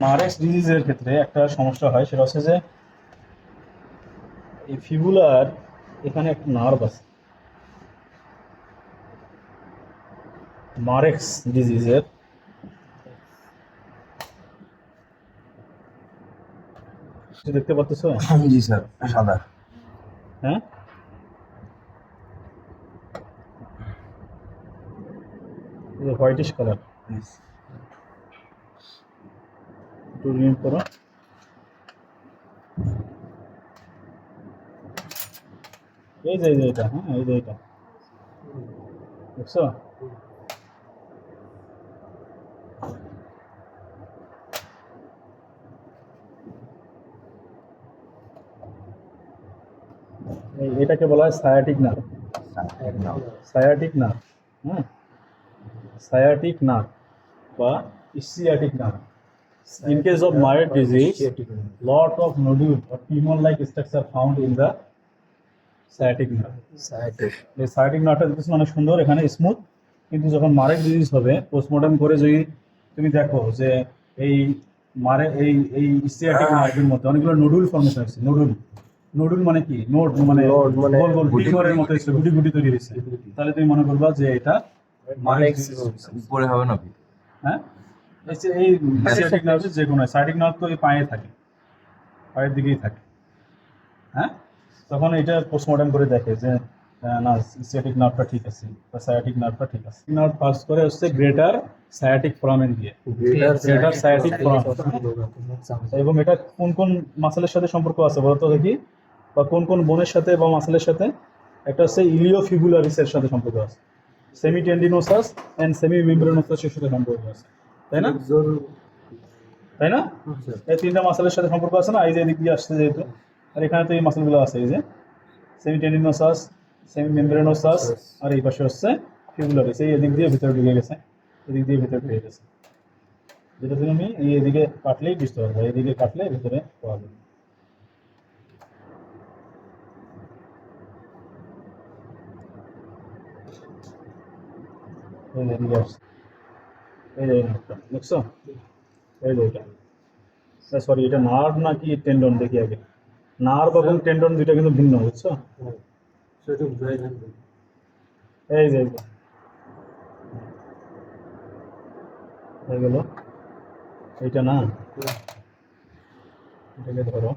Marek's ডিজিজের ক্ষেত্রে একটা সমস্যা হয়, সেটা হচ্ছে যে এই ফিবুলার এখানে একটা নার্ভ আছে। মারেক্স ডিজিজের দেখতে পাচ্ছ? জি স্যার, সাদা। হ্যাঁ, হোয়াইটিশ কালার। একটু রিমুভ করো। এই যে এটা, হ্যাঁ এই যে এটা দেখছো? এটাকে বলা হয় সায়াটিক নার্ভ। সায়াটিক নার্ভ, হ্যাঁ, সায়াটিক নার্ভ বা ইসিয়াটিক nerve. In case of mild disease, lot of nodule or tumor-like structure found in the sciatic nerve. এই sciatic nerve টা দেখতেছো অনেক সুন্দর, এখানে স্মুথ, কিন্তু যখন মারেক ডিজিজ হবে পোস্টমর্টম করে যদি তুমি দেখো যে এই এই sciatic নার্ভের মধ্যে অনেকগুলো নোডুল ফর্মেশন হচ্ছে। নোডুল মানে কি? নোড মানে গোল গোল টিউমারের মতো হচ্ছে, গুটি গুটি তৈরি হয়েছে। তাহলে তুমি মনে করবা যে এটা মারেক ডিজিজ হচ্ছে। উপরে হবে না? হ্যাঁ, এই sciatic nerve যে কোনো sciatic nerve তো এই পায়ে থাকে, পায়ের দিকেই থাকে। হ্যাঁ, তখন এটা পোস্টমর্টম করে দেখে যে না, sciatic নার্ভটা ঠিক আছে বা sciatic নার্ভটা ঠিক আছে। নার্ভ পাস করে হচ্ছে গ্রেটার সায়াটিক ফোরামেন দিয়ে, গ্রেটার সায়াটিক ফোরাম। এবং এটা কোন কোন মাসেলের সাথে সম্পর্ক আছে বলতো দেখি, বা কোন কোন বোনের সাথে বা মাসেলের সাথে? একটা হচ্ছে ইলিওফিবুলারিসের সাথে সম্পর্ক আছে, সেমি টেন্ডিনোসাস এন্ড সেমি মেমব্রেনোসাসের সাথে সম্পর্ক আছে, তাই না? তাই না? এই তিনটা মাসেলের সাথে সম্পর্ক আছে না? এই যে এদিক দিয়ে আসছে যেহেতু, আর এখানে তো এই মাসেলগুলো আছে, এই যে সেমি টেন্ডিনোসাস, সেমি মেমব্রেনোসাস, আর এই পাশে হচ্ছে ফিবুলারিস। এই এদিক দিয়ে ভিতরে ঢুকে গেছে, এদিক দিয়ে ভিতরে ঢুকে গেছে, যেটা তুমি এই এদিকে কাটলেই বুঝতে পারবে, এইদিকে কাটলে ভিতরে পাওয়া যাবে। এই যে এদিকে আসছে, এই যে নার্ভটা দেখছো? এই যে এটা, সরি এটা নার্ভ নাকি টেন্ডন দেখি আগে। নার্ভ এবং টেন্ডন দুইটা কিন্তু ভিন্ন, বুঝছো? এই যে হয়ে গেল, এইটা না, এটাকে ধরো।